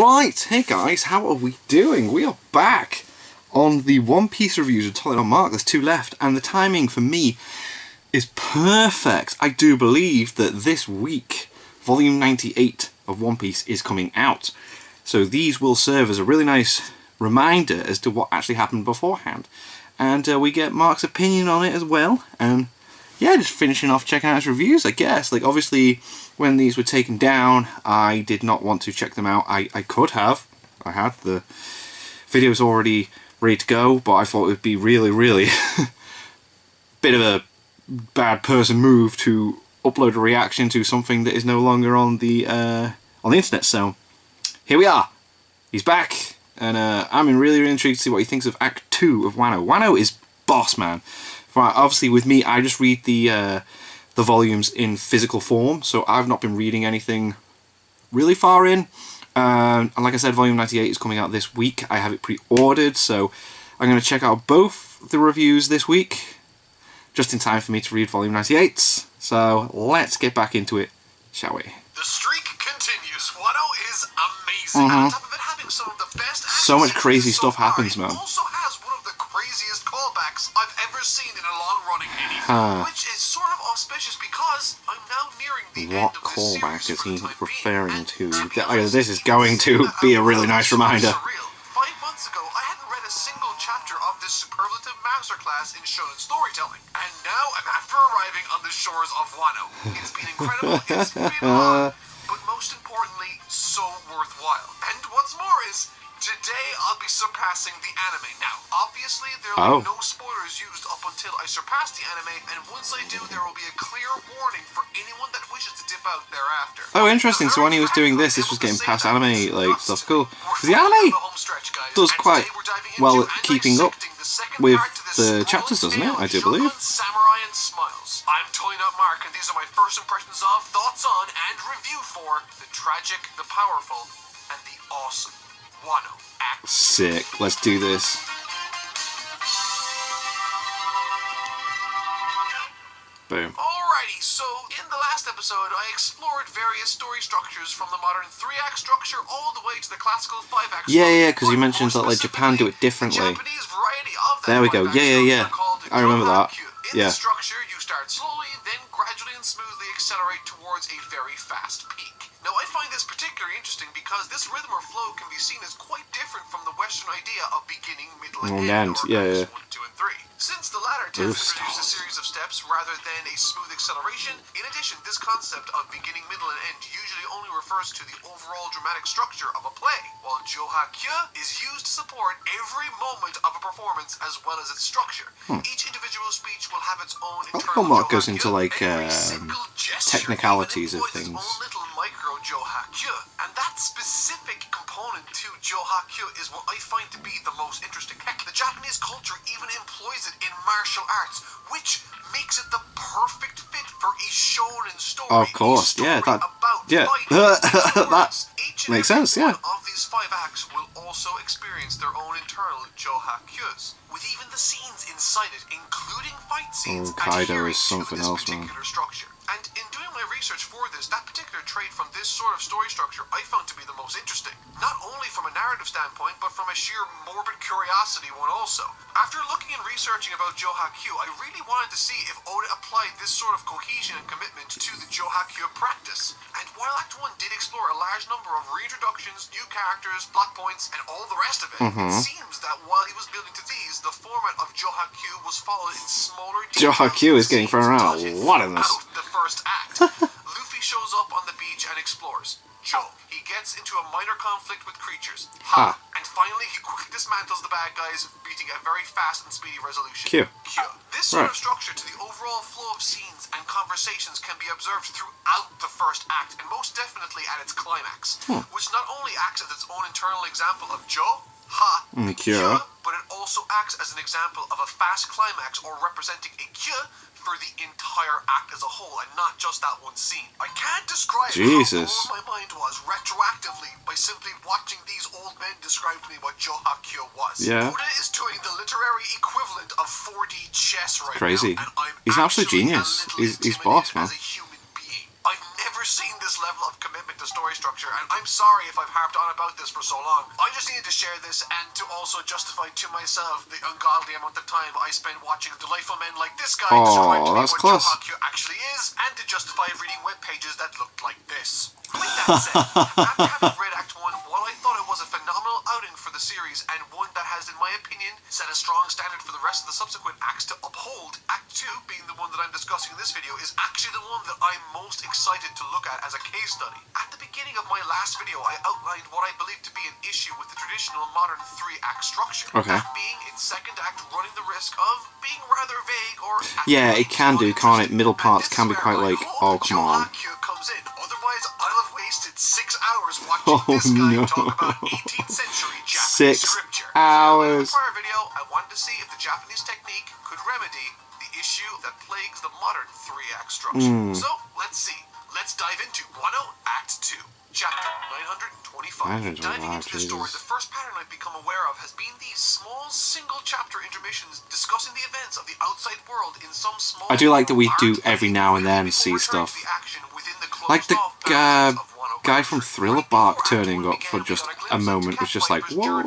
Right, hey guys, how are we doing? We are back on the One Piece reviews with Tolly on Mark. There's 2 left, and the timing for me is perfect. I do believe that this week, volume 98 of One Piece is coming out. So these will serve as a really nice reminder as to what actually happened beforehand. And we get Mark's opinion on it as well. And yeah, just finishing off checking out his reviews, I guess. Like, obviously, when these were taken down, I did not want to check them out. I could have. I had the videos already ready to go, but I thought it would be really bit of a bad person move to upload a reaction to something that is no longer on the internet. So here we are. He's back, and I'm really intrigued to see what he thinks of Act 2 of Wano. Wano is boss, man. Obviously, with me, I just read the volumes in physical form, so I've not been reading anything really far in. And like I said, volume 98 is coming out this week. I have it pre-ordered, so I'm going to check out both the reviews this week, just in time for me to read volume 98. So let's get back into it, shall we? The streak continues. Wano is amazing. And on top of it having some of the best so much crazy stuff happens, man. It also has one of the craziest callbacks I've ever seen in a long-running anime, which is sort of auspicious because I'm now nearing the end of this series. What callback is he referring to? This is going to be a really nice reminder. 5 months ago, I hadn't read a single chapter of this superlative masterclass in shonen storytelling, and now I'm after arriving on the shores of Wano. It's been incredible, it's been hard, but most importantly, so worthwhile. And what's more is, today I'll be surpassing the anime. Now, obviously, there will be no spoilers used up until I surpass the anime, and once I do, there will be a clear warning for anyone that wishes to dip out thereafter. Oh, interesting. So when he was doing this was getting past anime, like, stuff. Cool. Because the anime does quite well at keeping up with the chapters, doesn't it? I do believe. Samurai and Smiles. I'm Tolly Mark, and these are my first impressions of, thoughts on, and review for the tragic, the powerful, and the awesome Wano Act. Sick. Let's do this. Boom. Alrighty, so in the last episode, I explored various story structures from the modern 3-act structure all the way to the classical 5-act structure. Yeah, because you mentioned that like Japan do it differently. The Japanese variety of that there we go. Yeah. I remember that. In this structure, you start slowly, then gradually and smoothly accelerate towards a very fast peak. Now, I find this particularly interesting because this rhythm or flow can be seen as quite different from the Western idea of beginning, middle, and end, or yeah. 1, 2, and 3. Since the latter tends to produce a series of steps rather than a smooth acceleration, in addition, this concept of beginning, middle, and end usually only refers to the overall dramatic structure of a play, while Johakyu is used to support every moment of a performance as well as its structure. Each individual speech will have its own internal Johakyu goes into like technicalities of things. Johakyu, and that specific component to Johakyu is what I find to be the most interesting. Heck, the Japanese culture even employs it in martial arts, which makes it the perfect fit for a shonen story. Of course, that makes sense. Yeah. One of these 5 acts will also experience their own internal Johakyus, with even the scenes inside it, including fight scenes, Kaido is something else, man. Structure. And in doing my research for this, that particular trait from this sort of story structure I found to be the most interesting. Not only from a narrative standpoint, but from a sheer morbid curiosity one also. After looking and researching about Johakyu, I really wanted to see if Oda applied this sort of cohesion and commitment to the Johakyu practice. And while Act 1 did explore a large number of reintroductions, new characters, plot points, and all the rest of it, it seems that while he was building to these, the format of Johakyu was followed in smaller details. Johakyu is getting thrown around a lot in this. First act, Luffy shows up on the beach and explores. Joe, he gets into a minor conflict with creatures. And finally, he quickly dismantles the bad guys, beating a very fast and speedy resolution. Q. This sort of structure to the overall flow of scenes and conversations can be observed throughout the first act, and most definitely at its climax, which not only acts as its own internal example of Joe, Q, but it also acts as an example of a fast climax or representing a Q for the entire act as a whole, and not just that one scene. I can't describe how blown my mind was retroactively by simply watching these old men describe to me what Johakyu was. Yeah. Oda is doing the literary equivalent of 4D chess right Crazy. now, and I'm He's an absolute genius. He's boss, man. As a human being. I've never seen this level of commitment to the story structure, and I'm sorry if I've harped on about this for so long. I just needed to share this and to also justify to myself the ungodly amount of time I spent watching delightful men like this guy describe to me that's what close. Joe Hakyu actually is, and to justify reading web pages that looked like this. With that said, after having read Act 1, while I thought it was a phenomenal outing for the series and one that has, in my opinion, set a strong standard for the rest of the subsequent acts to uphold, Act 2, being the one that I'm discussing in this video, is actually the one that I'm most excited to look at as a case study. At the beginning of my last video, I outlined what I believe to be an issue with the traditional modern 3-act structure. Okay. That being its second act running the risk of being rather vague or... Yeah, it can do, can't it? Middle parts can be quite like, oh, come on. Comes in. Otherwise, I'll have wasted 6 hours watching this guy talk about 18th century Japanese 6 scripture. hours. In the prior video, I wanted to see if the Japanese technique could remedy the issue that plagues the modern 3-act structure. So, let's see. Let's dive into Wano Act 2. Chapter 925. Diving into this story, the first pattern I've become aware of has been these small single-chapter intermissions discussing the events of the outside world in some small... I do like that we do every now and then see stuff. Like the guy from Thriller Bark turning up for just a moment was just like, whoa.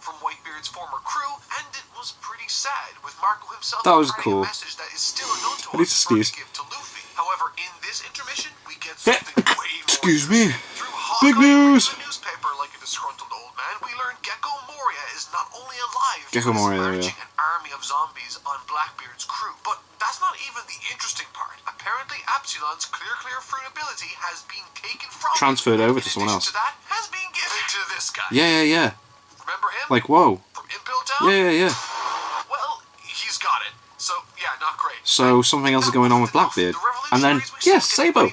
From Whitebeard's former crew, and it was pretty sad, with Marco himself That was providing cool. a message that is still unknown to I need us to for sneeze. to give to Luffy. However, in this intermission, we get something way more. Excuse me. Through Big Hawkeye news. reading the newspaper like a disgruntled old man, we learn Gecko Moria is not only alive, Gecko but is Moria, there we managing an army of zombies on Blackbeard's crew. But that's not even the interesting part. Apparently, Absalon's clear fruit ability has been taken from Transferred him, over and to in someone addition else. to that, has been given to this guy. Yeah. Remember him? Like, whoa. From Impel Town? Yeah. Well, he's got it. So, yeah, not great. So something else is going on with Blackbeard. And then, yes, Sabo.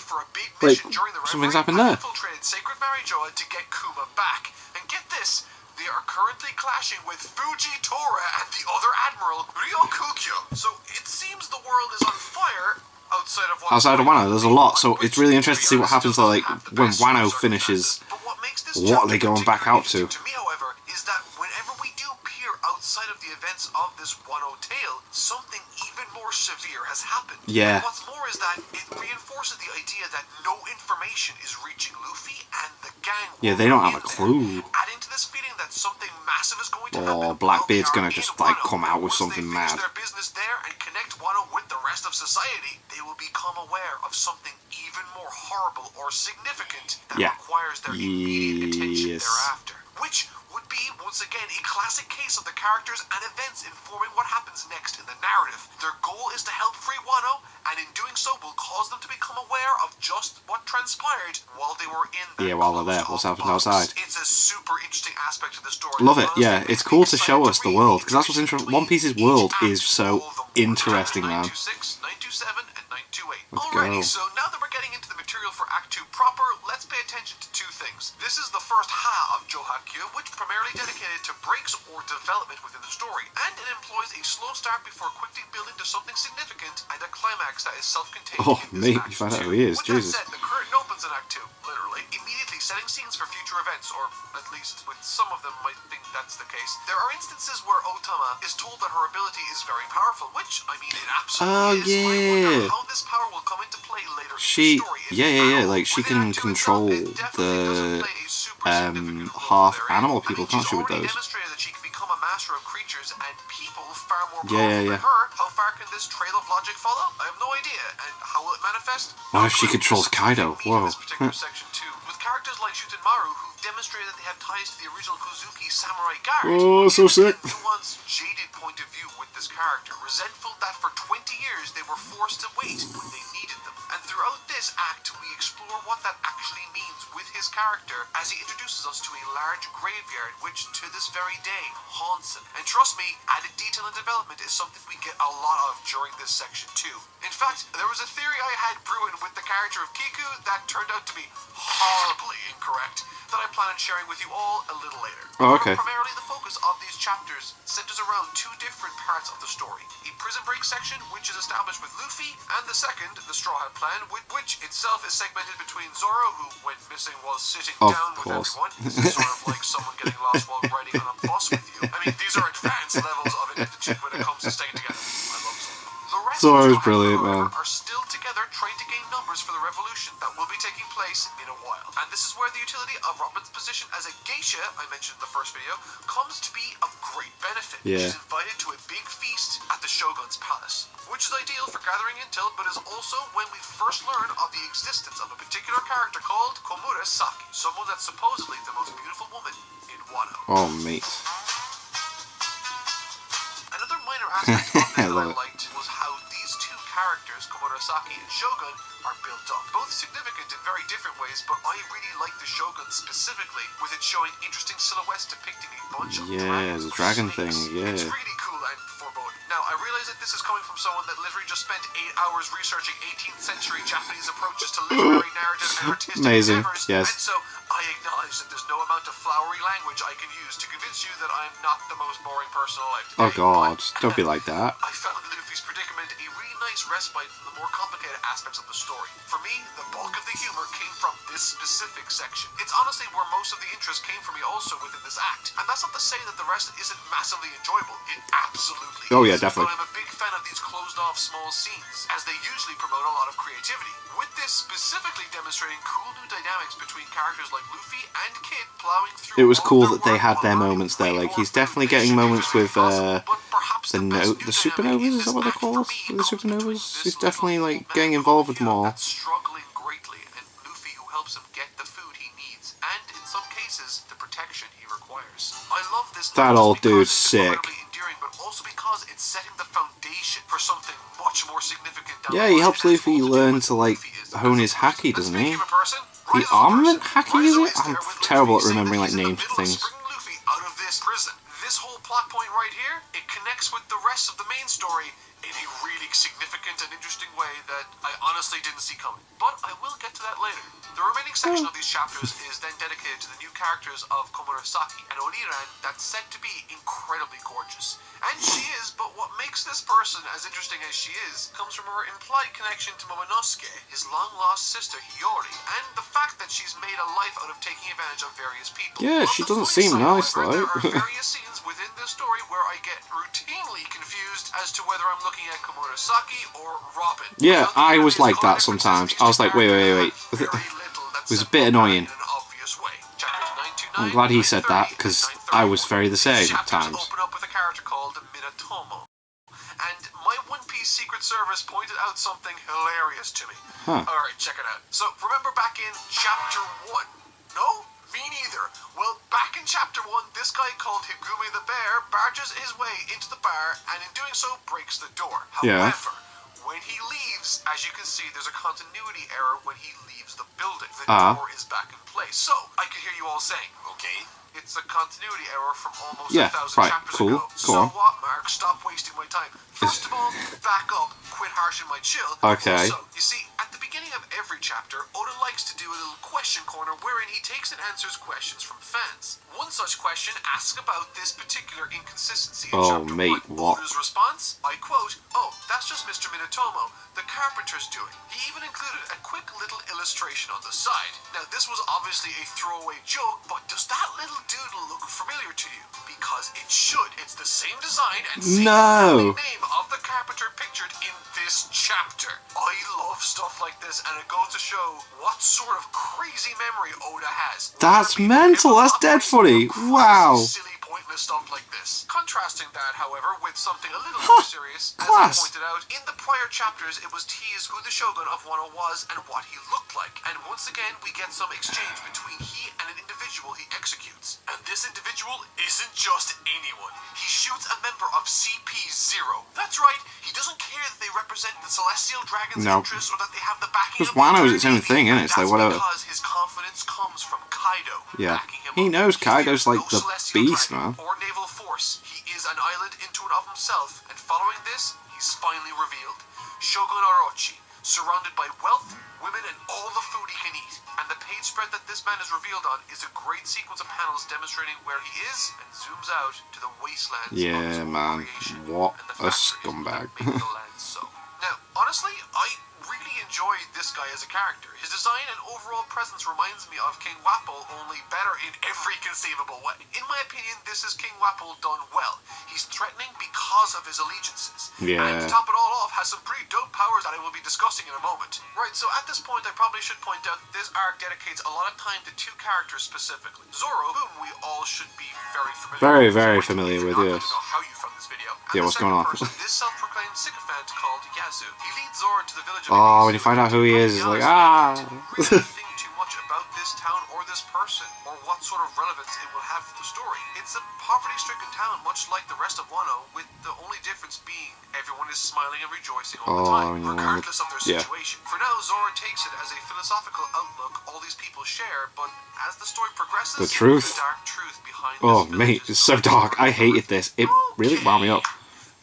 Like, something's happened there. Infiltrated Sacred Marijoa to get Kuma back. And get this, they are currently clashing with Fujitora and the other admiral, Ryokugyo. So it seems the world is on fire outside of Wano. There's a lot, so it's really interesting to see what happens to, like, when Wano finishes. What are they going back out to? To me, however, is that whenever we do peer outside of the events of this Wano tale, something even more severe has happened. Yeah. And what's more is that it reinforces the idea that no information is reaching Luffy and the gang. Yeah, they don't have a clue. Adding to this feeling that something massive is going to happen. Blackbeard's while gonna they just, are like, in Wano. come out with Once something they finish mad. their business there and connect Wano with the rest of society, they will become aware of something even more horrible or significant that requires their immediate attention thereafter. Which would be, once again, a classic case of the characters and events informing what happens next in the narrative. Their goal is to help free Wano, and in doing so will cause them to become aware of just what transpired while they were in that While they're there, what's happened outside. It's a super interesting aspect of the story. Love it, yeah. It's cool to show us the world, because that's what's interesting. One Piece's world is so interesting, man. 926, 927, and 928. Let's Alrighty, go. so now that we're getting into the material for Act 2 proper, let's pay attention to two things. This is the first ha of Johaku, which primarily dedicated to breaks or development within the story, and it employs a slow start before quickly building to something significant and a climax that is self-contained. Oh, in this mate, Act you find out 2. who he is, With Jesus. that said, the curtain opens in Act 2, literally, immediately setting scenes for future events, or at least with some of them might think that's the case. There are instances where Otama is told that her ability is very powerful, which, I mean, it absolutely is. I wonder how this power will come into play later in the story. Yeah, like, she can control the half animal people, can't she, with those? Demonstrated that she can become a master of creatures and people far more powerful Yeah. than her. How far can this trail of logic follow? I have no idea. And how will it manifest? What if she controls Kaido? Whoa. This particular section too, with characters like Shutemaru who've demonstrated that they have ties to the original Kozuki samurai guard. Oh, so sick. A nuanced, jaded point of view with this character, resentful that for 20 years they were forced to wait when they needed them. And throughout this act, we explore what that actually means with his character as he introduces us to a large graveyard which, to this very day, haunts him. And trust me, added detail and development is something we get a lot of during this section too. In fact, there was a theory I had brewing with the character of Kiku that turned out to be horribly incorrect that I plan on sharing with you all a little later. Oh, okay. Primarily, the focus of these chapters centers around two different parts of the story. A prison break section, which is established with Luffy, and the second, the Straw Hat Plan, which itself is segmented between Zoro, who went missing while sitting down with everyone. This is sort of like someone getting lost while riding on a bus with you. I mean, these are advanced levels of ineptitude when it comes to staying together. I love Zoro. The rest Zoro's of the brilliant, Straw Hat man. are still together trying to gain numbers for the revolution that will be taking place in a as a geisha, I mentioned in the first video, comes to be of great benefit. Yeah. She's invited to a big feast at the Shogun's palace, which is ideal for gathering intel, but is also when we first learn of the existence of a particular character called Komura Saki, someone that's supposedly the most beautiful woman in Wano. Oh, mate. Another minor aspect of this I that love I it. liked was how these two characters, Komurasaki and Shogun, are built up. Both significant in very different ways, but I really like the Shogun specifically, with it showing interesting silhouettes depicting a bunch of dragons the or dragon snakes. thing, yeah. It's really cool and foreboding. Now, I realize that this is coming from someone that literally just spent 8 hours researching 18th century Japanese approaches to literary narrative and artistic Amazing, endeavors, yes. and so I acknowledge that there's no amount of flowery language I can use to convince you that I'm not the most boring person alive today. Oh god, but don't be like that. I found Luffy's predicament a really nice respite from the more complicated aspects of the story. For me, the bulk of the humor came from this specific section. It's honestly where most of the interest came for me also within this act. And that's not to say that the rest isn't massively enjoyable. It absolutely Oh, is. yeah, definitely. But I'm a big fan of these closed-off small scenes, as they usually promote a lot of creativity. With this specifically demonstrating cool new dynamics between characters like Luffy and Kid plowing through. It was all cool of that they work had their while moments there. learning Like, way he's more definitely than getting they should moments be with possible, but perhaps the supernovas, is that what they're called? The supernovas? He's definitely like getting involved with them all. that's struggling greatly, and Luffy who helps him get the food he needs, and in some cases, the protection he requires. I love this. That not just old because dude's it's sick. incredibly endearing, but also because it's setting the foundation for something much more significant down Yeah, the he line, helps and it's Luffy all to do learn with to like Luffy is the hone his person. haki, And doesn't speaking he? of a person, The Raizo armament person. haki, is Raizo it? I'm there with terrible at Luffy, saying remembering that like he's in the names for middle of things. springing Luffy out of this prison. This whole plot point right here, it connects with the rest of the main story in a really significant and interesting way that I honestly didn't see coming. But I will get to that later. The remaining section of these chapters is then dedicated to the new characters of Komurasaki and Oniran that's said to be incredibly gorgeous. And she is, but what makes this person as interesting as she is comes from her implied connection to Momonosuke, his long-lost sister Hiyori, and the fact that she's made a life out of taking advantage of various people. Yeah, On she the doesn't funny seem side, nice, however, though. There are various scenes within this story where I get routinely confused as to whether I'm looking at Komurasaki or Robin. Yeah, Without I the was obvious like color that differences, sometimes. these I was two like, wait. characters have very little that It was a sets bit them apart annoying. in an obvious way. Chapters 929, I'm glad he said that, 930, because and I was 931. very the same These at chapters times. open up with a character called Minatomo. And my One Piece Secret Service pointed out something hilarious to me. Huh. Alright, check it out. So, remember back in Chapter 1? No? Me neither. Well, back in Chapter 1, this guy called Higumi the Bear barges his way into the bar, and in doing so, breaks the door. Yeah. However, when he leaves, as you can see, there's a continuity error when he leaves the building. The door is back in place. So, I can hear you all saying, okay, it's a continuity error from almost Yeah, 1,000 right, chapters cool, ago. go on. So what, Mark? Stop wasting my time. First of all, back up, quit harshing my chill. Okay. Also, you see, at the beginning of every chapter, Oda likes to do a little question corner wherein he takes and answers questions from fans. One such question asks about this particular inconsistency in Oh, Chapter mate, 1. what? Oda's response, I quote, "Oh, that's just Mr. Minatomo, the carpenter's doing." He even included a quick little illustration on the side. Now, this was obviously a throwaway joke, but does that little doodle look familiar to you? Because it should. It's the same design and same No. name of the carpenter pictured in this chapter. I love stuff like this, and it goes to show what sort of crazy memory Oda has. That's Whether it be mental, that's hip-hop dead funny. or crazy, Wow. silly, pointless stuff like this. Contrasting that, however, with something a little more serious, as class. I pointed out, in the prior chapters it was teased who the Shogun of Wano was and what he looked like. And once again, we get some exchange between he and an individual he executes. And this individual isn't just anyone. He shoots a member of CP0. That's right, he doesn't care that they represent the Celestial Dragon's No. interests or that they have the backing Because of the Wano's entire its own Navy. thing, innit? It's like, That's whatever. because his confidence comes from Kaido Yeah. backing him He up. knows He Kaido's fears like no the Celestial beast, Dragon man. or naval force. He is an island into and of himself, and following this, he's finally revealed. Shogun Orochi, surrounded by wealth, women, and all the food he can eat. And the page spread that this man is revealed on is a great sequence of panels demonstrating where he is, and zooms out to the wastelands of his Yeah, own man. creation, What and the a factories scumbag. that make the land so. Now, honestly, I really enjoyed this guy as a character. His design and overall presence reminds me of King Wapol, only better in every conceivable way. In my opinion, this is King Wapol done well. He's threatening because of his allegiances. Yeah. And to top it all off, has some pretty dope powers that I will be discussing in a moment. Right, so at this point, I probably should point out that this arc dedicates a lot of time to two characters specifically. Zoro, whom we all should be very familiar with. Very familiar with, yes. I don't yes. know how you found this video. And Yeah, what's going on? This self-proclaimed sycophant called Yazu. He leads Zoro to the village of Oh, when you find out who he is, it's like, ah. really think too much about this town or this person, or what sort of relevance it will have for the story. It's a poverty-stricken town, much like the rest of Wano, with the only difference being everyone is smiling and rejoicing all the time, regardless of their situation. For now, Zoro takes it as a philosophical outlook all these people share, but as the story progresses, The truth. the dark truth behind Oh, this mate, village it's so dark. I hated this. It really wound me up.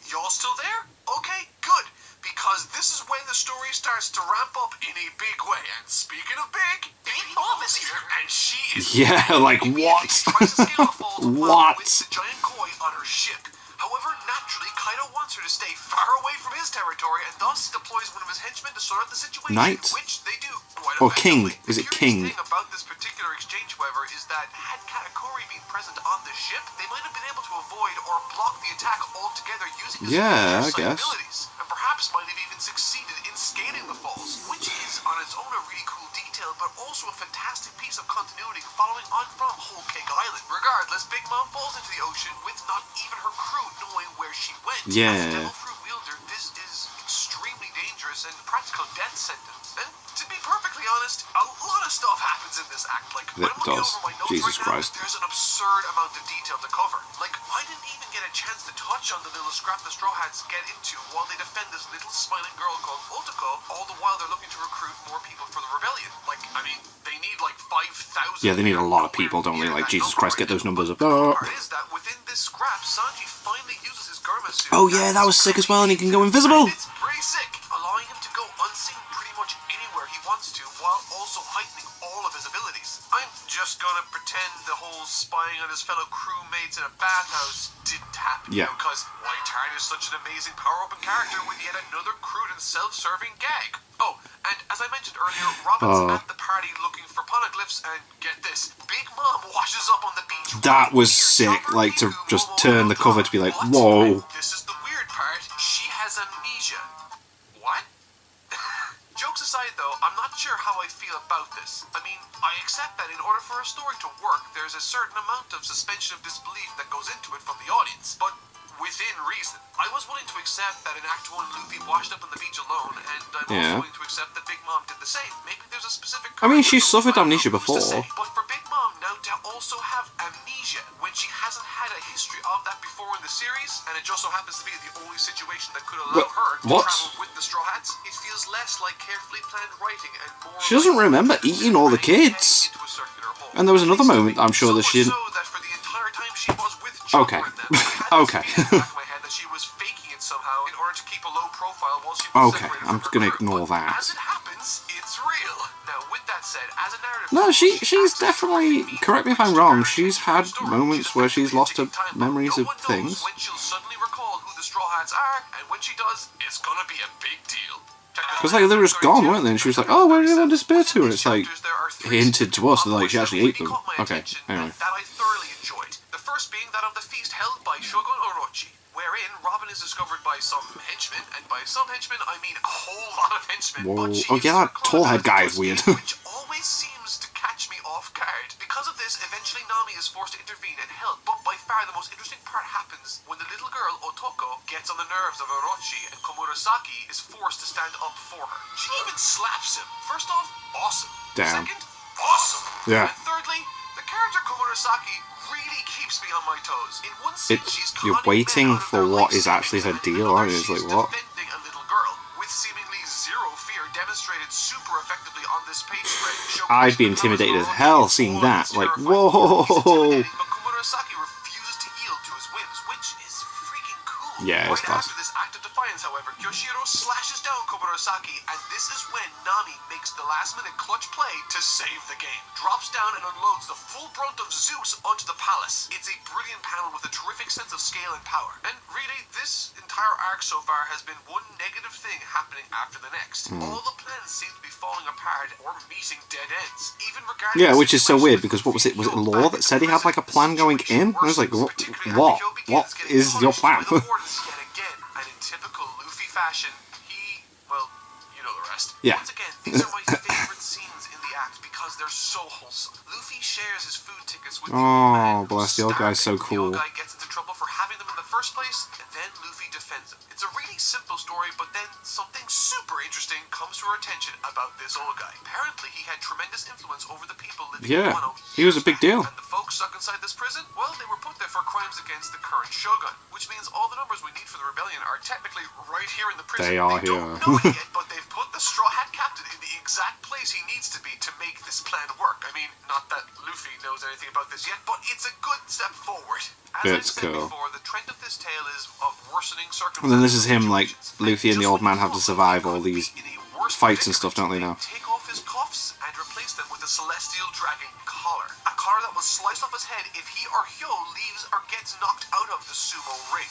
Y'all still there? Okay, good. Because this is when the story starts to ramp up in a big way. And speaking of big, Big Mom is here, and she is... Yeah, like, what? What? With the giant koi on her ship. However, naturally, Kaido wants her to stay far away from his territory, and thus deploys one of his henchmen to sort out the situation. Knight? Which they do quite Or king. effectively. Is it The king? curious thing about this particular exchange, however, is that had Katakuri been present on the ship, they might have been able to avoid or block the attack altogether using his Yeah, I sight guess. abilities, and perhaps might have even succeeded in scaling the falls, which is on its own a really cool detail, but also a fantastic piece of continuity following on from Whole Cake Island. Regardless, Big Mom falls into the ocean with not even her crew knowing where she went. Yeah. As a devil fruit wielder, this is extremely dangerous and practical death sentence. And to be perfectly honest, a lot of stuff happens in this act. Like, It I'm looking does. over my notes Jesus right Christ. now, there's an absurd amount of detail to cover. Like, I didn't even get a chance to touch on the little scrap the Straw Hats get into while they defend this little smiling girl called Otoko, all the while they're looking to recruit more people for the rebellion. Like, I mean, they need like 5,000. Yeah, they need a lot of people, don't they? Like, Jesus Christ, get those numbers up. Oh. Part is that within this scrap, Sanji finally uses his Garma suit. Oh, yeah, that was sick as well, and he can go invisible. And it's pretty sick, allowing him to go unseen pretty much anywhere he wants to, while also heightening all of his abilities. I'm just gonna pretend the whole spying on his fellow crewmates in a bathhouse didn't happen. Yeah. Because why tarnish such an amazing power-up character with yet another crude and self-serving gag? Oh, and as I mentioned earlier, Robin's at the party looking for poneglyphs, and get this, Big Mom washes up on the beach. That was sick, like, to just turn the cover to be like, whoa. This is the weird part. She has amnesia. What? Jokes aside, though, I'm not sure how I feel about this. I mean, I accept that in order for a story to work, there's a certain amount of suspension of disbelief that goes into it from the audience. But within reason, I was willing to accept that in Act 1 Luffy washed up on the beach alone, and I'm also willing to accept that Big Mom did the same. Maybe there's a specific... I mean, she's suffered amnesia before. But for Big Mom now to also have amnesia, when she hasn't had a history of that before in the series, and it just so happens to be the only situation that could allow her to travel with the Straw Hats, it feels less like carefully planned writing and more... She doesn't remember eating all the kids. And there was another moment, I'm sure, that she didn't... So that for the entire time she was with Okay. Okay. she was faking it somehow in order to keep a low profile while she was Okay, separated I'm from her gonna crew. ignore But that. as it happens, it's real. Now, with that said, as a narrative... No, she's definitely, correct me if I'm wrong, she's had moments where she's lost her memories of things. When she'll suddenly recall who the Straw Hats are, and when she does, it's gonna be a big deal. Because like, they were just gone, weren't they? And she was like, oh, where did everyone disappear to? And it's like, hinted to us that like, she actually ate them. Okay, anyway. That I thoroughly enjoyed. The first being that of the feast held by Shogun Orochi, wherein Robin is discovered by some henchmen, and by some henchmen I mean a whole lot of henchmen. Whoa. But she Oh yeah, that tall head guy is weird. which always seems to catch me off guard. Because of this, eventually Nami is forced to intervene and help, but by far the most interesting part happens when the little girl Otoko gets on the nerves of Orochi, and Komurasaki is forced to stand up for her. She even slaps him. First off, awesome. Damn. Second, awesome. Yeah. And thirdly, the character Komurasaki really keeps me on my toes. In one scene, she's You're conning waiting men out of for their what life is actually her savings, and deal, in aren't you? another, It's like, she's what? defending a little girl with seemingly zero fear demonstrated super effectively on this page spread. I'd be intimidated as hell seeing that. Like, whoa. But Komurasaki refuses to yield to his whims, which is freaking cool. Yeah, it's right class. after this act of defiance, friends, however, Yoshiro slashes down Komurosaki, and this is when Nami makes the last-minute clutch play to save the game. Drops down and unloads the full brunt of Zeus onto the palace. It's a brilliant panel with a terrific sense of scale and power. And really, this entire arc so far has been one negative thing happening after the next. All the plans seem to be falling apart or meeting dead ends. Even regarding Yeah, which is so weird because what was it? Was it Law that said he had like a plan going in? I was like, what? What is your plan? And in typical Luffy fashion, he, well, you know the rest. Yeah. Once again, these are my favorite scenes in the act because they're so wholesome. Luffy shares his food tickets with the old man. Bless, the old guy's so cool. The old guy gets into trouble for having them in the first place, and then Luffy defends him. It's a really simple story, but then something super interesting comes to our attention about this old guy. Apparently, he had tremendous influence over the people living in Wano. He was a big deal. And the folks stuck inside this prison, well, they were put there for crimes against the current shogun, which means all the numbers we need for the rebellion are technically right here in the prison. They are here. here. Don't know it yet, but they've put the Straw Hat Captain in the exact place he needs to be to make this plan work. I mean, not that Luffy knows anything about this yet, but it's a good step forward. As It's I've said cool. before, the trend of this tale is of worsening circumstances. And then this is him, like, Luffy and the old man have to survive all these fights and stuff, don't they now? Take off his cuffs and replace them with a celestial dragon collar. A collar that will slice off his head if he or Hyo leaves or gets knocked out of the sumo ring.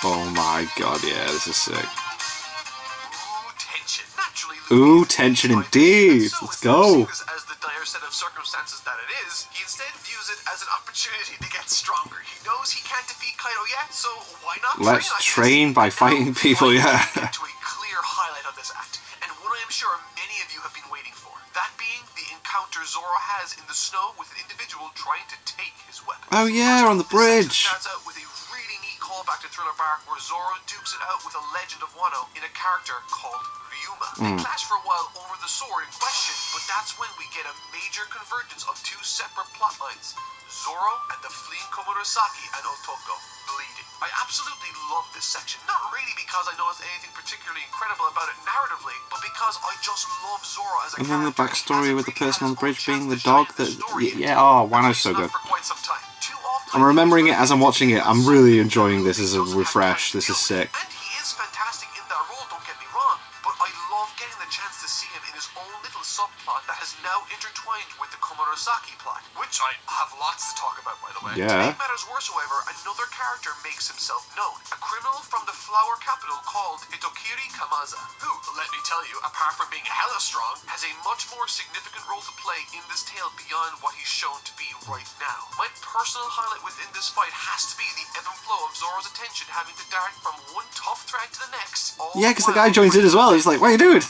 Oh my god, yeah, this is sick. Ooh, tension. Naturally, Ooh, tension indeed. Let's go. As the dire set of circumstances that it is, he instead views it as an opportunity to get stronger. He knows he can't defeat Kaido yet, so why not Let's train by Now, fighting people, yeah. we get to a clear highlight of this act, and one I am sure many of you have been waiting for. That being the encounter Zoro has in the snow with an individual trying to take his weapon. Oh yeah, on the This section bridge. starts out with a really neat callback to Thriller Bark where Zoro dukes it out with a legend of Wano in a character called Ryuma. They clash for a while over the sword in question, but that's when we get a major convergence of two separate plot lines. Zoro and the fleeing Komurosaki and Otoko bleeding. I absolutely love this section, not really because I know it's anything particularly incredible about it narratively, but because I just love Zoro as a And then the character. backstory He with the hasn't person on the really bridge had being the his own dog chance to that... shine in the story Yeah, until oh, Wano's so he's good. not for quite some time. Too often I'm remembering it as I'm watching it. I'm really enjoying this as a refresh. This is sick. And he is fantastic in that role, don't get me wrong, but I love getting the chance to see him in his own little subplot that has now intertwined with the Komurosaki plot, which I have lots to talk about, by the way. Yeah. To make matters worse, however, another character makes himself known. A criminal from the flower capital called Hitokiri Kamaza, who, let me tell you, apart from being hella strong, has a much more significant role to play in this tale beyond what he's shown to be right now. My personal highlight within this fight has to be the ebb and flow of Zoro's attention having to dart from one tough threat to the next. Yeah, because the guy joins in as well. He's like, what are you doing?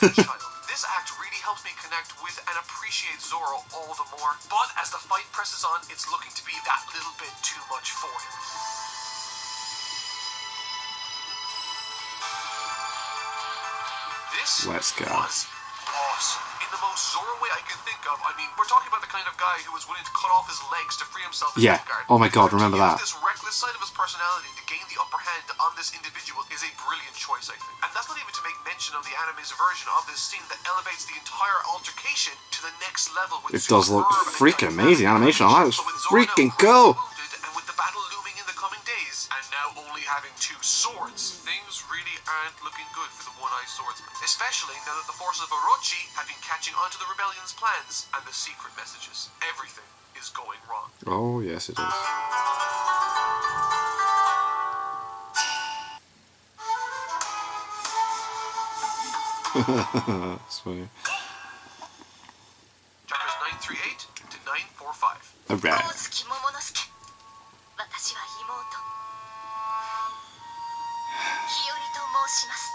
This act really helps me connect with and appreciate Zoro all the more, but as the fight presses on, it's looking to be that little bit too much for him. This Let's go. was awesome. In the most Zoro way I can think of. I mean, we're talking about the kind of guy who was willing to cut off his legs to free himself in Yeah. Midgard. Oh my god, remember To use that. this reckless side of his personality to gain the upper hand on this individual is a brilliant choice, I think. And that's not even to make mention of the anime's version of this scene that elevates the entire altercation to the next level with It does look superb and freaking dynamic amazing animation on that. It was But with Zoro now freaking critically cool. wounded and with the battle looming in the coming days, and now only having two swords, things really aren't looking good for the one-eyed swordsman. Especially now that the forces of Orochi have been catching on to the rebellion's plans and the secret messages. Everything is going wrong. Oh, yes, it is. That's funny. Chapters 938 to 945. Alright. 私は妹日和と申します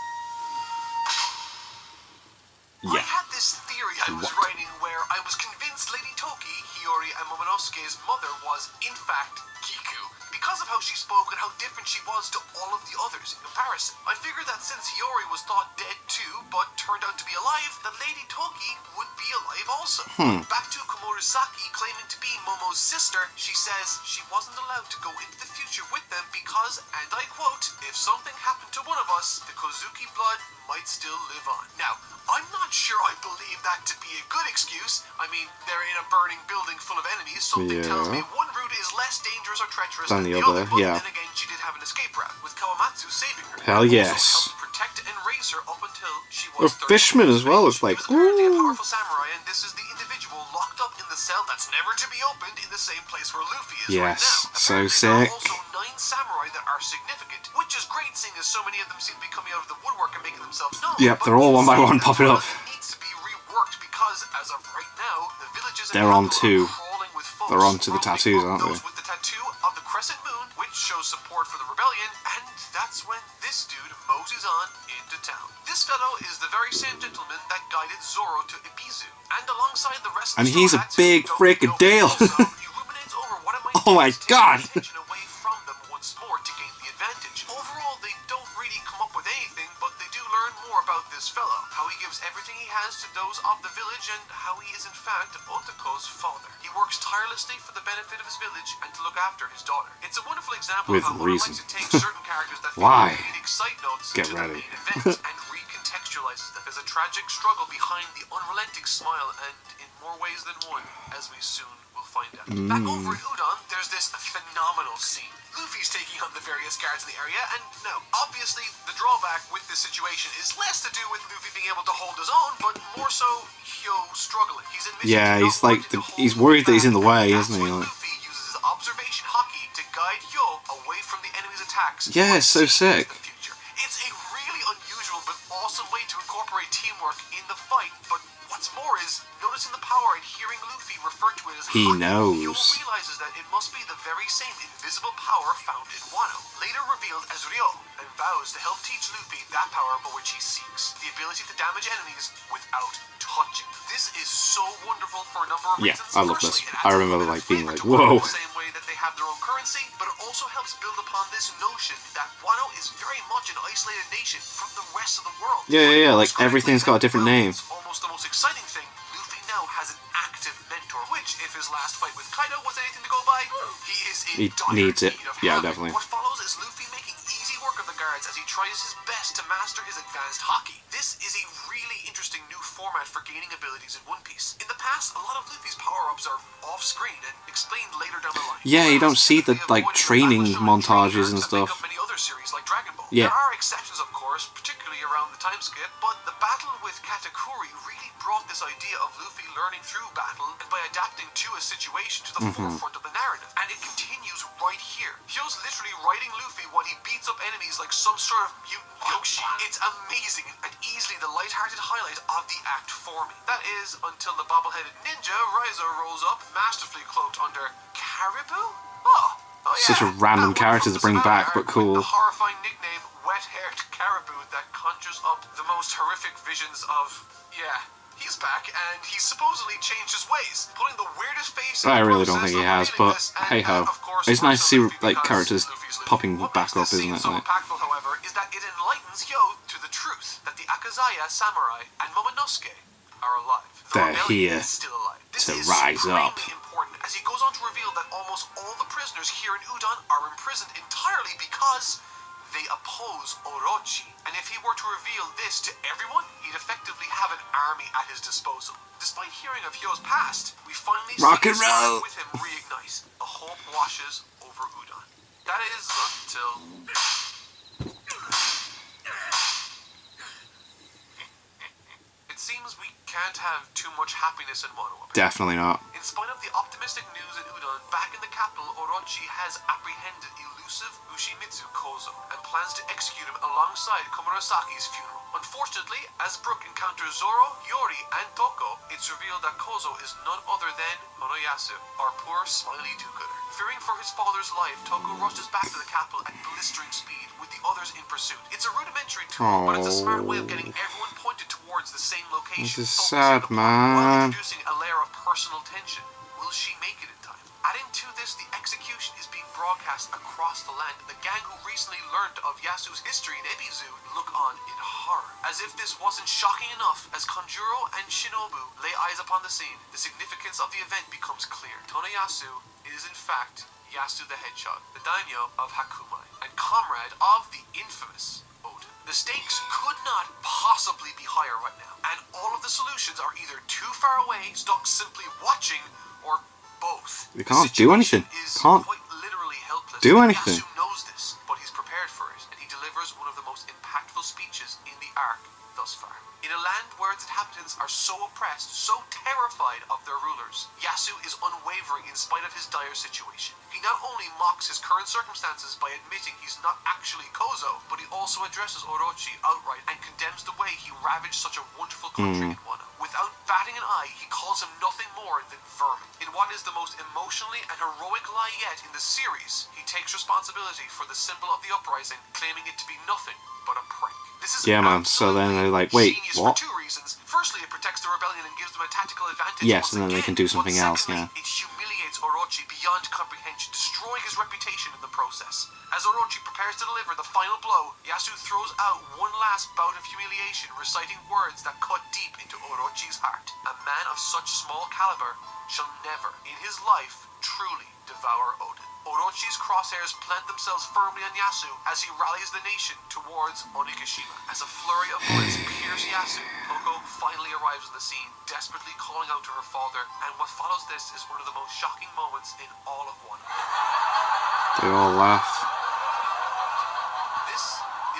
I Yeah. had this theory I was What? writing where I was convinced Lady Toki, Hiyori, and Momonosuke's mother was, in fact, Kiku, because of how she spoke and how different she was to all of the others in comparison. I figured that since Hiyori was thought dead too, but turned out to be alive, that Lady Toki would be alive also. Back to Komurosaki claiming to be Momo's sister, she says she wasn't allowed to go into the future with them because, and I quote, if something happened to one of us, the Kozuki blood might still live on. Now, I'm not sure I believe that to be a good excuse. I mean, they're in a burning building full of enemies. Something tells me Yeah. one route is less dangerous or treacherous Than than the the other. other, But yeah. then again, she did have an escape route, with Kawamatsu saving her. Hell and yes. also helped protect and raise her up until she A was 30 fishman years as well. of age. It's like, He was apparently a ooh. powerful samurai, and this is the individual locked up in the cell that's never to be opened in the same place where Luffy is right Yes, now. so Apparently, sick. there are also 9 samurai that are significant, which is great seeing as so many of them seem to be coming out of the woodwork and making themselves known. Yep, but they're all one by insane one that popping up. it needs to be reworked because, as of right now, the villages and They're on capital to- are crawling with foes. they're on to the Probably tattoos, aren't those they? with the tattoo of the crescent moon, which shows support for the rebellion, and that's when this dude moses on into town. This fellow is the very same gentleman that guided Zoro to Ibizu, and alongside the rest of And the he's a Straw Hats big who don't frickin' know him deal. also, he ruminates over what it might Oh do my to take God. the attention away from them once more to gain the advantage. Overall, they don't really come up with anything, but they do learn more about this fellow, how he gives everything he has to those of the village, and how he is in fact Otako's father. He works tirelessly for the benefit of his village and to look after his daughter. It's a wonderful example With of how one reason. likes to take certain characters that feel Why? comedic side notes Get to ready. the main event and recontextualizes them. There's a tragic struggle behind the unrelenting smile, and in more ways than one, as we soon will find out. Back over in Udon, there's this phenomenal scene. Luffy's taking on the various guards in the area, and now, obviously, the drawback with this situation is less to do with Luffy being able to hold his own, but more so Hyo struggling. He's admitting Yeah, to he's not like wanting to hold he's Luffy worried that he's in back, the way, and isn't that's he? when Like, Luffy uses his observation haki to guide Hyo away from the enemy's attacks. yeah, it's so unseen into sick. the future. It's a really unusual but awesome way to incorporate teamwork in the fight, but what's more is noticing the power and hearing Luffy refer to it as He haki. knows. Hyo realizes that it must be the very same invisible power found in Wano, later revealed as Ryo, and vows to help teach Luffy that power for which he seeks, the ability to damage enemies without touching. This is so wonderful for a number of Yeah, reasons. I love this. Firstly, it adds I a remember, little bit like, of being flavor like, to Wano whoa. in the same way that they have their own currency, but it also helps build upon this notion that Wano is very much an isolated nation from the rest of the world. Yeah, like Most everything's got a different critically, name. it's almost the most exciting thing. Luffy now has an active mentor, which, if his last fight with Kaido was anything to go by, he is in He dire needs it. need of Yeah, having. definitely. What follows is Luffy making easy work of the guards as he tries his best to master his advanced haki. This is a really interesting new format for gaining abilities in One Piece. In the past, a lot of Luffy's power-ups are off-screen and explained later down the line. Yeah, you don't see the Typically like avoiding training battle showing montages and dream arcs that make stuff. up many other series like Dragon Ball. Yeah. There are exceptions, of course, particularly around the time skip, but the battle with Katakuri really brought this idea of Luffy learning through battle and by adapting to a situation to the forefront of the narrative. And it continues right here. Hyo's literally riding Luffy while he beats up enemies like some sort of mutant Yoshi. It's amazing and easily the light-hearted highlight of the act for me. That is, until the bobble-headed ninja Raizo rolls up, masterfully cloaked under Caribou? Oh yeah. Such a random That one character from to bring the back, Savannah but arc cool. with the horrifying nickname Wet-Haired Caribou that conjures up the most horrific visions of, yeah, he's back and he's supposedly changed his ways, putting the weirdest face in I the really don't process think he of has, revealing but this, and hey ho. of course, It's nice to see Luffy like because characters Luffy's Luffy. popping What back makes up, this isn't scene it? so Like, impactful, however, is that it enlightens Hyo to the truth that the Akazaya samurai and Momonosuke are alive. The They're rebellion here is still alive. This to is rise supremely up. important as he goes on to reveal that almost all the prisoners here in Udon are imprisoned entirely because they oppose Orochi. And if he were to reveal this to everyone, he'd effectively have an army at his disposal. Despite hearing of Hyo's past, we finally Rock see and his fire roll. with him reignite. A hope washes over Udon. That is until... It seems we can't have too much happiness in Wano. definitely not. In spite of the optimistic news in Udon, back in the capital, Orochi has apprehended elusive Ushimitsu Kozo and plans to execute him alongside Komurasaki's funeral. Unfortunately, as Brook encounters Zoro, Yori, and Toko, it's revealed that Kozo is none other than Monoyasu, our poor smiley do-gooder. Fearing for his father's life, Toko rushes back to the capital at blistering speed, with the others in pursuit. It's a rudimentary tool, but it's a smart way of getting everyone pointed towards the same location. This is focusing sad, the plot while man. introducing a layer of personal tension. Will she make it in time? Adding to this, the execution is being broadcast across the land, and the gang who recently learned of Yasuo's history in Ebizu look on in horror. As if this wasn't shocking enough, as Konjuro and Shinobu lay eyes upon the scene, the significance of the event becomes clear. Tonoyasu is in fact Yasu the Hedgehog, the daimyo of Hakumai, and comrade of the infamous Odin. The stakes could not possibly be higher right now, and all of the solutions are either too far away, stuck simply watching, or both. You can't do anything. Is Can't quite literally helpless. do and anything. Yasu knows this, but he's wavering in spite of his dire situation. He not only mocks his current circumstances by admitting he's not actually Kozo, but he also addresses Orochi outright and condemns the way he ravaged such a wonderful country in Wano. Without batting an eye, he calls him nothing more than vermin. In what is the most emotionally and heroic lie yet in the series, he takes responsibility for the symbol of the uprising, claiming it to be nothing but a prank. This is Yeah, man. So then they're like, wait, genius what? for two reasons. Firstly, it protects the rebellion and gives them a tactical advantage. Yes, once and then they again. can do something But else, secondly, yeah. it humiliates Orochi beyond comprehension, destroying his reputation in the process. As Orochi prepares to deliver the final blow, Yasu throws out one last bout of humiliation, reciting words that cut deep into Orochi's heart. A man of such small caliber shall never, in his life, truly devour Oden. Orochi's crosshairs plant themselves firmly on Yasu as he rallies the nation towards Onigashima. As a flurry of bullets pierce Yasu, Toko finally arrives on the scene, desperately calling out to her father, and what follows this is one of the most shocking moments in all of Wano. They all laugh. This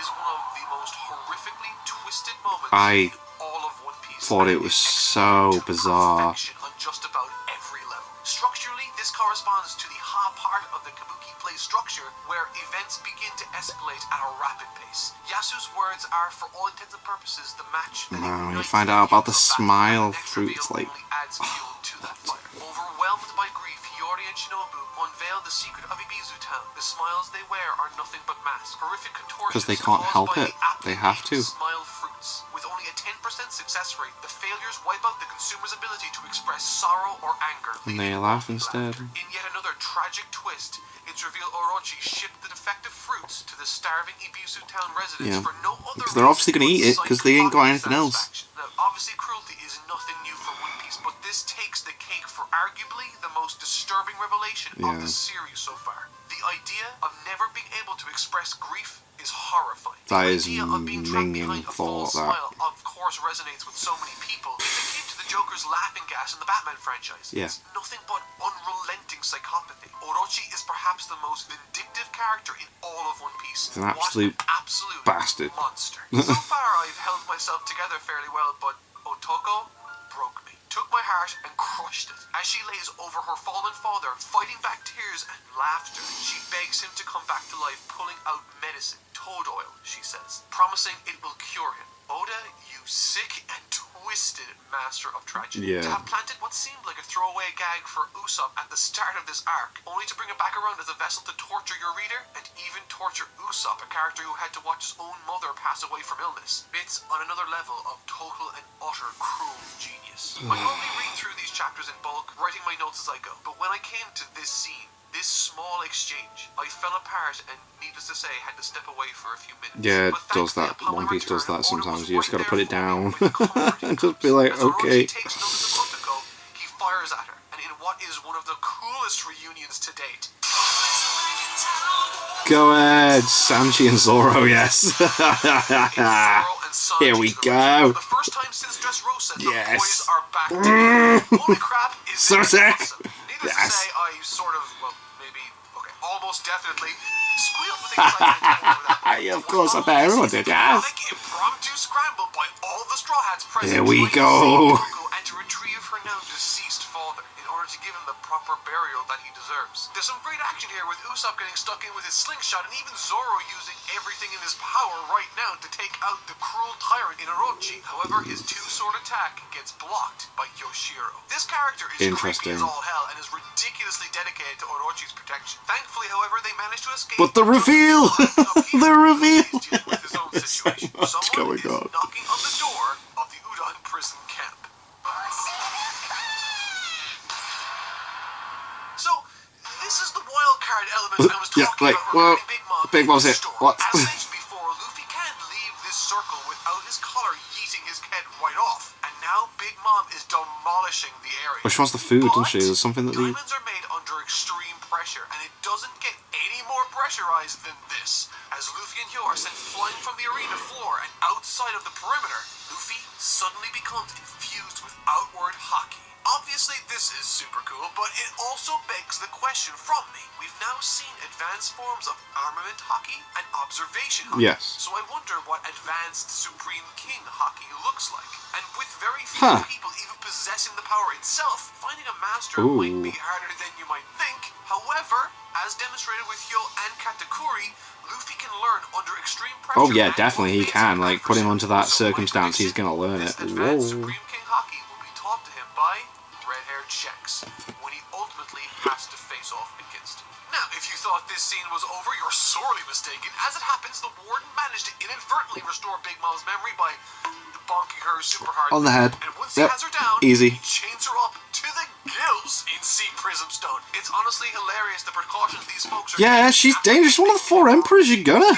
is one of the most horrifically twisted moments I in all of One Piece. thought it and was executed so to bizarre. perfection on just about every level. Structurally, this corresponds to the ha part of the Kabuki play structure, where events begin to escalate at a rapid pace. Yasu's words are, for all intents and purposes, the match that Man, when you ignites find out about the youth of battle, smile and the next through, reveal it's like, only adds fuel to that fire. Overwhelmed by grief, Hiyori and Shinobu unveil the secret of Ibizu Town. The smiles they wear are nothing but masks. Horrific contortions because they can't caused help by it. the They have to. smile fruits. With only a 10% success rate, the failures wipe out the consumer's ability to express sorrow or anger. And they laugh instead. In yet another tragic twist, it's revealed Orochi shipped the defective fruits to the starving Ibizu Town residents Yeah. for no other Because they're obviously reason gonna eat it, but 'cause they ain't got psychological anything else. satisfaction. Now, obviously cruelty is nothing new for One Piece, but this takes the cake for arguably the most disturbing revelation of Yeah. the series so far. The idea of never being able to express grief is horrifying. That The is idea of being trapped minging behind a thought, false that. smile, of course, resonates with so many people. It's akin to the Joker's laughing gas in the Batman franchise. Yeah. It's nothing but unrelenting psychopathy. Orochi is perhaps the most vindictive character in all of One Piece. He's an absolute What an absolute bastard. monster. So far, I've held myself together fairly well, but Otoko broke me. Took my heart and crushed it. As she lays over her fallen father, fighting back tears and laughter, she begs him to come back to life, pulling out medicine, toad oil, she says, promising it will cure him. Oda, you sick and twisted master of tragedy. Yeah. To have planted what seemed like a throwaway gag for Usopp at the start of this arc, only to bring it back around as a vessel to torture your reader, and even torture Usopp, a character who had to watch his own mother pass away from illness. It's on another level of total and utter cruel genius. I normally read through these chapters in bulk, writing my notes as I go, but when I came to this scene, this small exchange, I fell apart and, needless to say, had to step away for a few minutes. Yeah, it But does thankfully, that. upon One my Piece does return, that Oda sometimes. was You just right gotta put there it for me down. with comforting And just be like, As Orochi okay. takes notice of Otoko, he fires at her, and in what is one of the coolest reunions to date. Go ahead, Sanji and Zoro, yes. Here we go. For the first time since Dressrosa, the Yes. boys are back together. Holy crap, is So this sick. awesome. Needless Yes. to say, I sort of, well, maybe, okay, almost definitely squealed with excitement over that. Yeah, of course, I bet everyone did, yes. Chaotic impromptu scramble by all the Straw Hats present. Here we trying to go. save Goku and to retrieve her now deceased father in order to give him the proper burial that he deserves. There's some great action here with Usopp getting stuck in with his slingshot and even Zoro using everything in his power right now to take out the cruel tyrant in Orochi. However, his two-sword attack gets blocked by Yoshiro. This character is creepy Interesting. as all hell and is ridiculously dedicated to Orochi's protection. Thankfully, however, they managed to escape. But the reveal! The reveal! He's dealing with his own situation. What's Someone going is on? knocking on the door of the Udon prison camp. So, this is the wild card element I was Yeah, talking like, about well, regarding Big Mom. Big in Mom's the it. storm. What? As mentioned before, Luffy can't leave this circle without his collar yeeting his head right off. And now Big Mom is demolishing the area. Well, she wants the food, doesn't she? There's something that they... Diamonds are made under extreme pressure, and it doesn't get any more pressurized than this. As Luffy and Hyo are sent flying from the arena floor and outside of the perimeter, Luffy suddenly becomes infused with outward haki. Obviously, this is super cool, but it also begs the question from me. We've now seen advanced forms of armament haki and observation haki. Yes. So I wonder what advanced Supreme King haki looks like. And with very few Huh. people even possessing the power itself, finding a master might be harder than you might think. However, as demonstrated with Hyo and Katakuri, Luffy can learn under extreme pressure. Oh yeah, definitely he can. Like, put him onto that circumstance, he's gonna learn it. Whoa. Supreme King Haki will be taught to him by red-haired Shanks when he ultimately has to face off against him. Now, if you thought this scene was over, you're sorely mistaken. As it happens, the Warden managed to inadvertently restore Big Mom's memory by bonking her super hard On the head. And once he has her down, Easy. he chains her up to the gills in Sea Prism Stone. It's honestly hilarious the precautions these folks are Yeah, she's dangerous. One of the 4 emperors, you're gonna.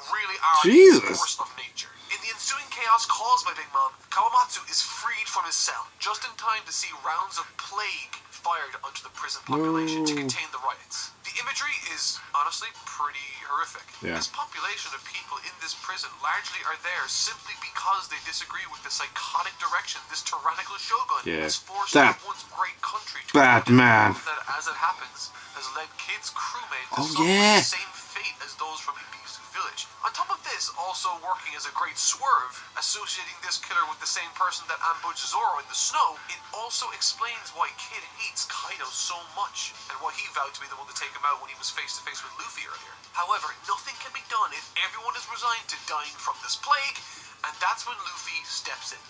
really are Jesus. a force of nature. In the ensuing chaos caused by Big Mom, Kawamatsu is freed from his cell, just in time to see rounds of plague fired onto the prison population to contain the riots. The imagery is honestly pretty horrific. Yeah. This population of people in this prison largely are there simply because they disagree with the psychotic direction this tyrannical shogun has forced That their once great country to bad man. that, as it happens, has led kids' crewmates to Oh, suffer yeah. the same fate as those from Ibisu Village. On top of this, also working as a great swerve, associating this killer with the same person that ambushed Zoro in the snow, it also explains why Kid hates Kaido so much, and why he vowed to be the one to take him out when he was face to face with Luffy earlier. However, nothing can be done if everyone is resigned to dying from this plague, and that's when Luffy steps in.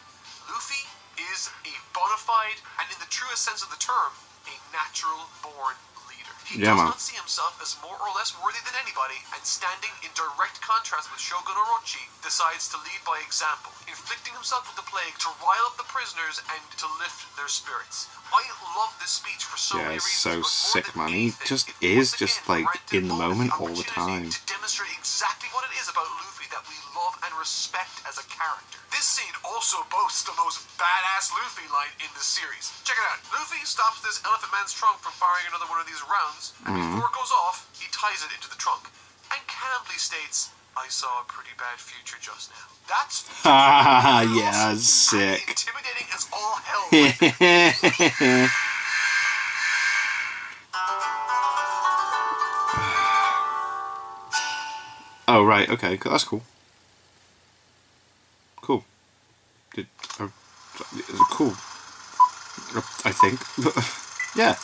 Luffy is a bona fide, and in the truest sense of the term, a natural-born leader. He does not see himself as more or less worthy than anybody, and standing in direct contrast with Shogun Orochi, decides to lead by example, inflicting himself with the plague to rile up the prisoners and to lift their spirits. I love this speech for so many reasons, so but more sick, than man. He anything, just it is once just, again like, granted in the Oda moment all the opportunity time. to demonstrate exactly what it is about Luffy that we love and respect as a character. This scene also boasts the most badass Luffy line in the series. Check it out. Luffy stops this elephant man's trunk from firing another one of these rounds, and before it goes off, he ties it into the trunk, and calmly states, "I saw a pretty bad future just now." That's yeah, sick. intimidating as all hell. Oh, right, okay, that's cool. Cool. Cool. I think. Yeah.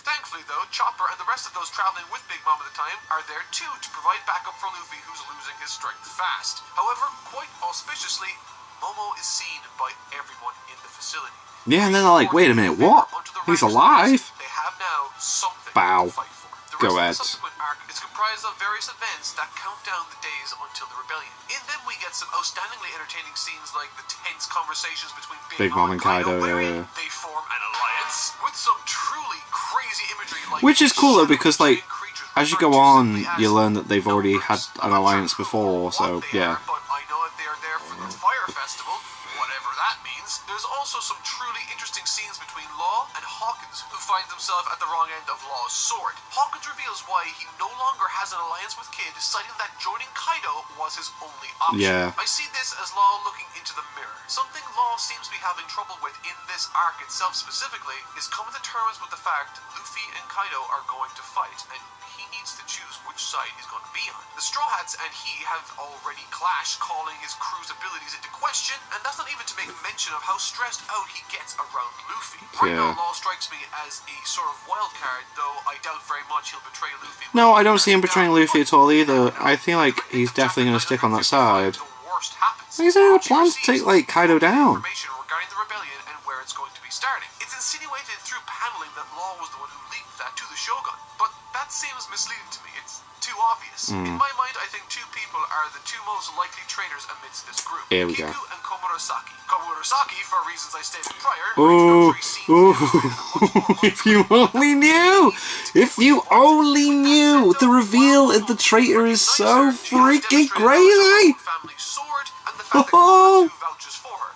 Thankfully, though, Chopper and the rest of those traveling with Big Mom at the time are there too to provide backup for Luffy, who's losing his strength fast. However, quite auspiciously, Momo is seen by everyone in the facility. Yeah, and then they're like, wait a minute, what? He's alive? They have now something Bow. to fight for. The Go ahead. rest of the subsequent arc is comprised of various events that count down the days until the rebellion. In them, we get some outstandingly entertaining scenes like the tense conversations between Big Mom and Kaido, wherein they form an alliance with some truly crazy imagery like Which is cool though, because like, creatures as you go on, you learn that they've already had an alliance before, so yeah. But I know that they are there for the Fire Festival, whatever that means. There's also some truly interesting scenes between Law and Hawkins, who finds himself at the wrong end of Law's sword. Hawkins reveals why he no longer has an alliance with Kid, citing that joining Kaido was his only option. Yeah. I see this as Law looking into the mirror. Something Law seems to be having trouble with in this arc itself specifically is coming to terms with the fact Luffy and Kaido are going to fight, and he needs to choose which side he's going to be on. The Straw Hats and he have already clashed, calling his crew's abilities into question, and that's not even to make mention of how stressed out he gets around Luffy. Right now, Law strikes me as a sort of wild card, though I doubt very much he'll betray Luffy. No, I don't see him betraying Luffy at all either. I feel like he's definitely going to stick on that side. He's had a plan to take, like, Kaido down. Regarding the rebellion and where it's going to be starting. It's insinuated through paneling that Law was the one who leaked that to the Shogun, but that seems misleading to me. It's too obvious. In my mind, I think two people are the two most likely traitors amidst this group. Here we Kiku go. and Komurasaki. Komurasaki, for reasons I stated prior, Ooh, if you only knew! If you only knew! The reveal of the traitor is so freaking crazy! Oh!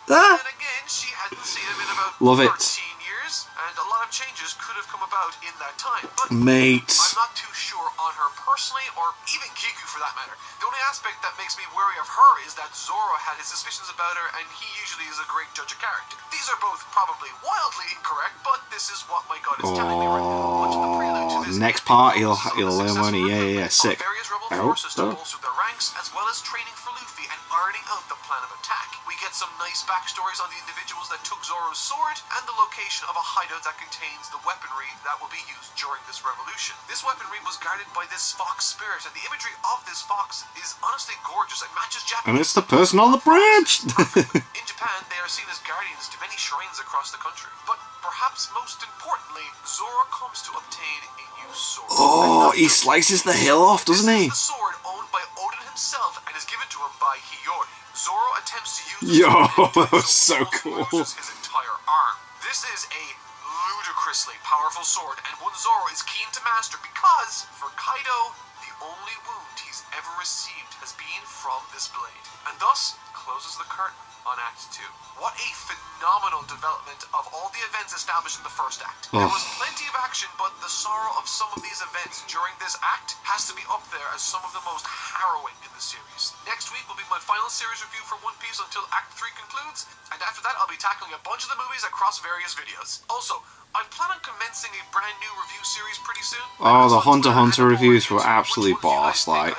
And again, she hadn't seen him in about Love it. 13 years, and a lot of changes could have come about in that time. But Mates. I'm not too sure on her personally, or even Kiku for that matter. The only aspect that makes me wary of her is that Zoro had his suspicions about her, and he usually is a great judge of character. These are both probably wildly incorrect, but this is what my gut is telling me right now. Much of the prelude to this Next part, he'll learn, won't he? Yeah, sick. various rebel Oh, forces to bolster their ranks, tactics, as well as training for Luffy and ironing out the plan of attack. We get some nice backstories on the individuals that took Zoro's sword, and the location of a hideout that contains the weaponry that will be used during this revolution. This weaponry was guarded by this fox spirit, and the imagery of this fox is honestly gorgeous and matches Japanese. And it's the person on the bridge! In Japan, they are seen as guardians to many shrines across the country. But perhaps most importantly, Zoro comes to obtain a new sword. Oh, he slices the hill off, doesn't he? This is the sword owned by Odin himself and is given to him by Hiyori. Zoro attempts to use this Yo, sword that was so Zoro cool. loses his entire arm. This is a ludicrously powerful sword, and one Zoro is keen to master because, for Kaido, the only wound he's ever received has been from this blade, and thus closes the curtain on Act 2. What a phenomenal development of all the events established in the first act. There was plenty of action, but the sorrow of some of these events during this act has to be up there as some of the most harrowing in the series. Next week will be my final series review for One Piece until Act 3 concludes, and after that I'll be tackling a bunch of the movies across various videos. Also, I plan on commencing a brand new review series pretty soon. Oh, the Hunter x Hunter reviews were absolutely boss, like.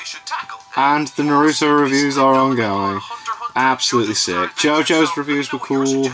And the Naruto reviews are ongoing. Absolutely sick. JoJo's reviews were cool.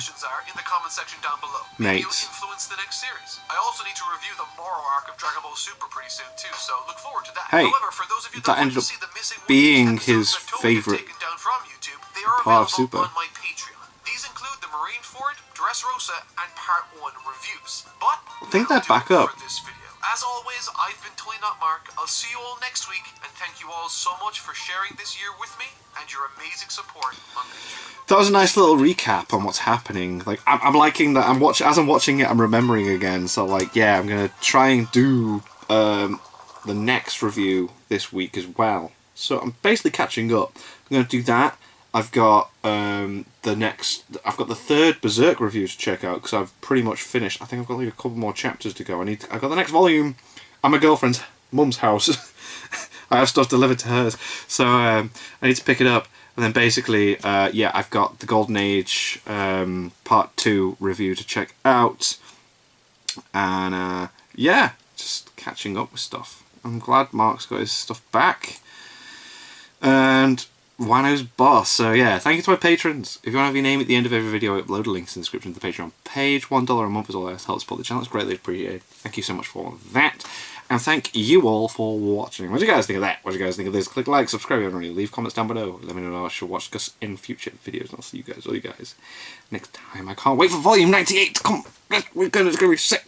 Mates. The next series. I also need to review the Moro arc of Dragon Ball Super pretty soon too, so look forward to that. Hey, However, for those of you that that ended want up to see the missing being One Piece his episodes that totally favourite taken down from YouTube, they are part of available Super. on my Patreon. These include the Marineford, Dressrosa, and Part 1 reviews. But I think that'll they're back do it up. for this video. As always, I've been Tully Not Mark. I'll see you all next week, and thank you all so much for sharing this year with me and your amazing support on Patreon. That was a nice little recap on what's happening. Like, I'm liking that. As I'm watching it, I'm remembering again. So, like, yeah, I'm gonna try and do the next review this week as well. So I'm basically catching up. I'm gonna do that. I've got I've got the third Berserk review to check out because I've pretty much finished. I think I've got like a couple more chapters to go. I've got the next volume at my girlfriend's mum's house. I have stuff delivered to hers, so I need to pick it up. And then basically, yeah, I've got the Golden Age Part 2 review to check out. And yeah, just catching up with stuff. I'm glad Mark's got his stuff back. And Wano's boss. So yeah, thank you to my patrons. If you want to have your name at the end of every video, I upload a link in the description to the Patreon page. $1 a month is all that helps support the channel. It's greatly appreciated. Thank you so much for that. And thank you all for watching. What do you guys think of that? What do you guys think of this? Click like, subscribe, and leave comments down below. Let me know what I should watch in future videos. And I'll see you guys, all you guys, next time. I can't wait for volume 98 to come. It's gonna be sick.